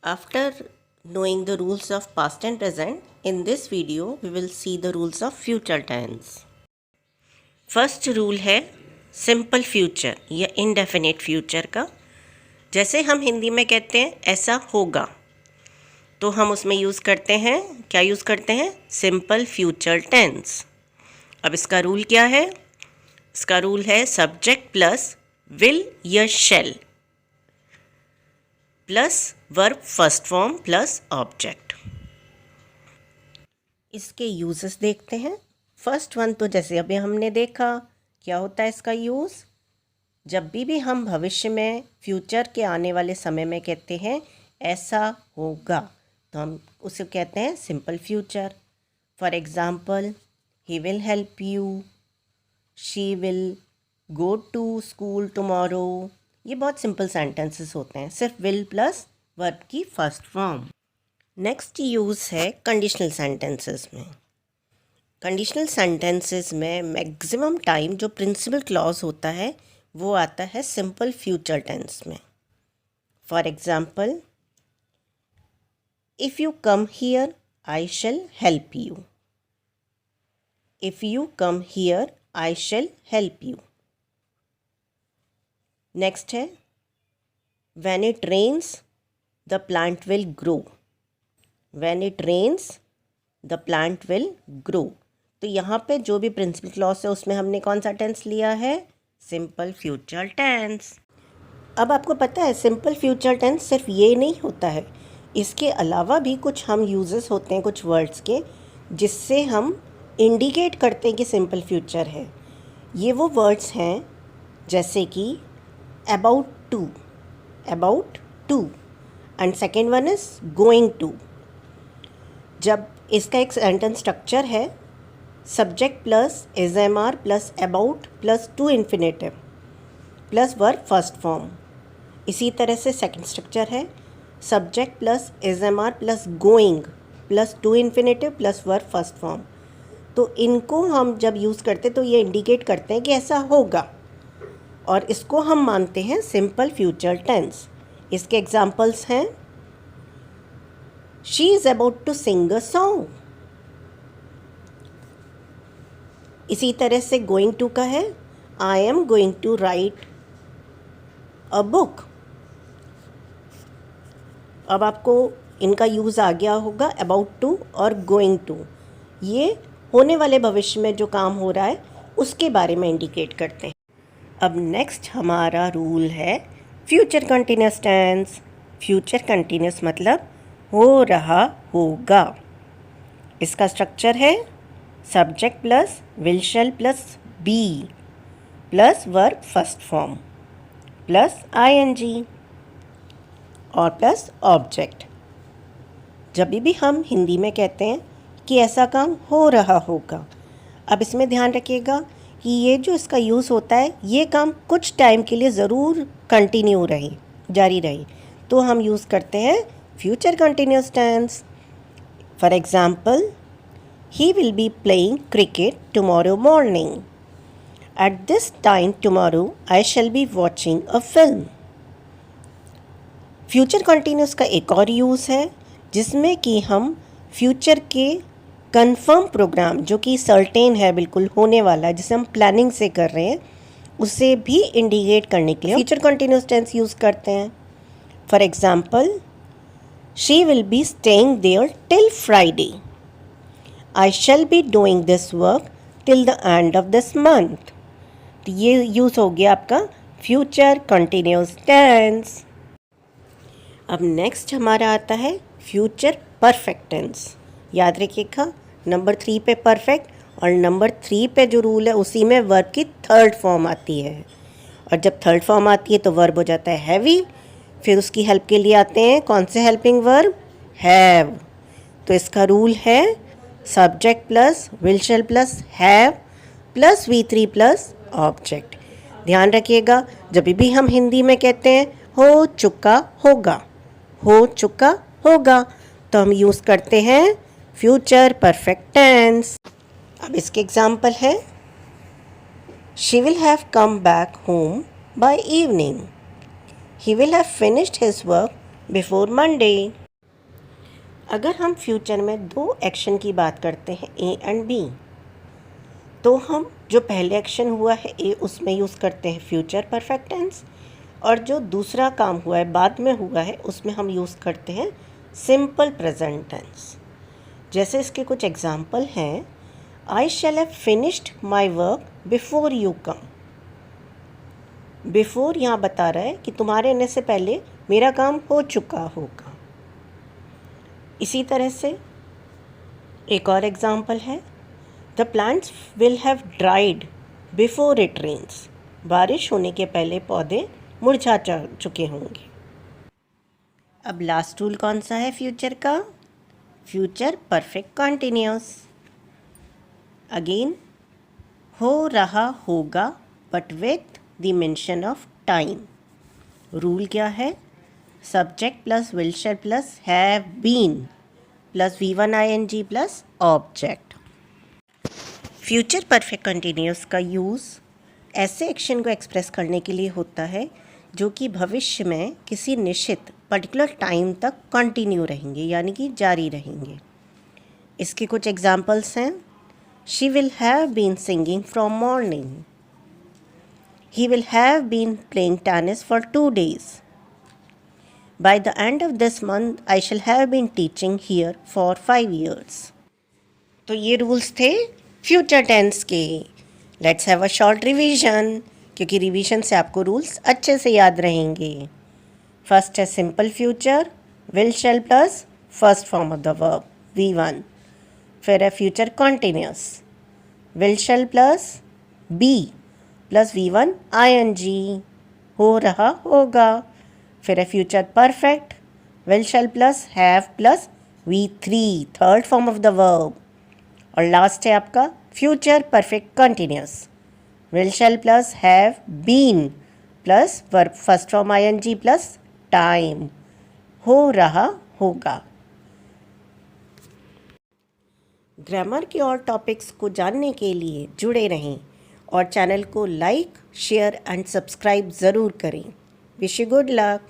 After knowing the rules of past and present, in this video we will see the rules of future tense. First rule है simple future या indefinite future का। जैसे हम हिंदी में कहते हैं ऐसा होगा, तो हम उसमें यूज़ करते हैं, क्या यूज़ करते हैं? Simple future tense. अब इसका रूल क्या है? इसका रूल है सब्जेक्ट प्लस विल या शैल plus verb first form plus object. इसके यूजेस देखते हैं। फर्स्ट वन तो जैसे अभी हमने देखा, क्या होता है इसका यूज़? जब भी हम भविष्य में फ्यूचर के आने वाले समय में कहते हैं ऐसा होगा, तो हम उसे कहते हैं simple future. For example, he will help you, she will go to school tomorrow. ये बहुत सिंपल सेंटेंसेस होते हैं, सिर्फ विल प्लस वर्ब की फर्स्ट फॉर्म। नेक्स्ट यूज़ है कंडीशनल सेंटेंसेस में। कंडीशनल सेंटेंसेस में मैक्सिमम टाइम जो प्रिंसिपल क्लॉज होता है वो आता है सिंपल फ्यूचर टेंस में। For example, if you come here I shall help you. If you come here I shall help you. Next है when it rains the plant will grow. When it rains the plant will grow. तो यहाँ पे जो भी principal clause है उसमें हमने कौन सा टेंस लिया है? Simple future tense. अब आपको पता है सिंपल फ्यूचर टेंस सिर्फ ये नहीं होता है, इसके अलावा भी कुछ हम यूजेस होते हैं कुछ वर्ड्स के, जिससे हम इंडिकेट करते हैं कि सिंपल फ्यूचर है। ये वो वर्ड्स हैं जैसे कि about to and second one is going to. जब इसका एक सेंटेंस स्ट्रक्चर है subject plus SMR plus about plus to infinitive plus verb first form. इसी तरह से सेकंड स्ट्रक्चर है subject plus SMR plus going plus to infinitive plus verb first form. तो इनको हम जब यूज़ करते तो ये इंडिकेट करते हैं कि ऐसा होगा, और इसको हम मानते हैं सिंपल फ्यूचर टेंस। इसके एग्जाम्पल्स हैं she is about to sing a song. इसी तरह से गोइंग टू का है I am going to write a book. अब आपको इनका यूज़ आ गया होगा अबाउट टू और गोइंग टू। ये होने वाले भविष्य में जो काम हो रहा है उसके बारे में इंडिकेट करते हैं। अब नेक्स्ट हमारा रूल है future continuous tense. Future continuous मतलब हो रहा होगा। इसका स्ट्रक्चर है subject plus will shall plus be plus verb first form plus ING और प्लस ऑब्जेक्ट। जब भी हम हिंदी में कहते हैं कि ऐसा काम हो रहा होगा, अब इसमें ध्यान रखिएगा कि ये जो इसका यूज़ होता है ये काम कुछ टाइम के लिए ज़रूर कंटिन्यू रहे, जारी रहे, तो हम यूज़ करते हैं future continuous tense. For example, he will be playing cricket tomorrow morning. At this time tomorrow I shall be watching a film. Future continuous का एक और यूज़ है जिसमें कि हम फ्यूचर के कंफर्म प्रोग्राम जो कि सर्टेन है, बिल्कुल होने वाला, जिसे हम प्लानिंग से कर रहे हैं, उसे भी इंडिकेट करने के लिए फ्यूचर कंटिन्यूस टेंस यूज़ करते हैं। For example, she will be staying there till Friday. I shall be doing this work till the end of this month. तो ये यूज़ हो गया आपका फ्यूचर कंटिन्यूस टेंस। अब नेक्स्ट हमारा आता है फ्यूचर परफेक्ट टेंस। याद रखिएगा नंबर 3 पे परफेक्ट और नंबर 3 पे जो रूल है उसी में वर्ब की थर्ड फॉर्म आती है, और जब थर्ड फॉर्म आती है तो वर्ब हो जाता है हैवी। फिर उसकी हेल्प के लिए आते हैं कौन से हेल्पिंग वर्ब? हैव। तो इसका रूल है subject plus will shall plus have plus V3 plus object. ध्यान रखिएगा जब भी हम हिंदी में कहते हैं हो चुका होगा, हो चुका होगा, तो हम यूज़ करते हैं फ्यूचर परफेक्ट टेंस। अब इसके एग्जाम्पल है she will have come back home by evening. He will have finished his work before Monday. अगर हम फ्यूचर में दो एक्शन की बात करते हैं ए एंड बी, तो हम जो पहले एक्शन हुआ है ए उसमें यूज़ करते हैं फ्यूचर परफेक्ट टेंस, और जो दूसरा काम हुआ है बाद में हुआ है उसमें हम यूज़ करते हैं सिंपल प्रेजेंट टेंस। जैसे इसके कुछ एग्जाम्पल हैं, I shall have finished my work before you come. Before यहाँ बता रहा है कि तुम्हारे आने से पहले मेरा काम हो चुका होगा। इसी तरह से एक और एग्जाम्पल है, the plants will have dried before it rains. बारिश होने के पहले पौधे मुरझा चुके होंगे। अब लास्ट रूल कौन सा है फ्यूचर का? Future perfect continuous. अगेन, हो रहा होगा but with the mention of time. Rule क्या है? Subject plus will shall plus have been plus V1 ING plus object. Future perfect continuous का यूज़ ऐसे एक्शन को एक्सप्रेस करने के लिए होता है जो कि भविष्य में किसी निश्चित पर्टिकुलर टाइम तक कंटिन्यू रहेंगे, यानी कि जारी रहेंगे। इसके कुछ एग्जाम्पल्स हैं, she will have been singing from morning, he will have been playing tennis for 2 days, by the end of this month I shall have been teaching here for 5 years। तो ये रूल्स थे future tense के। Let's have a short revision, क्योंकि revision से आपको rules अच्छे से याद रहेंगे। फर्स्ट है simple future, will shall plus first form of the verb V1। फिर है future continuous, will shall plus be plus V1 ING, हो रहा होगा। फिर है future perfect, will shall plus have plus V3 third form of the verb. और last है आपका future perfect continuous, will shall plus have been plus verb first form ING plus time, हो रहा होगा। ग्रामर के और टॉपिक्स को जानने के लिए जुड़े रहें और चैनल को लाइक, शेयर एंड सब्सक्राइब ज़रूर करें। Wish you good luck.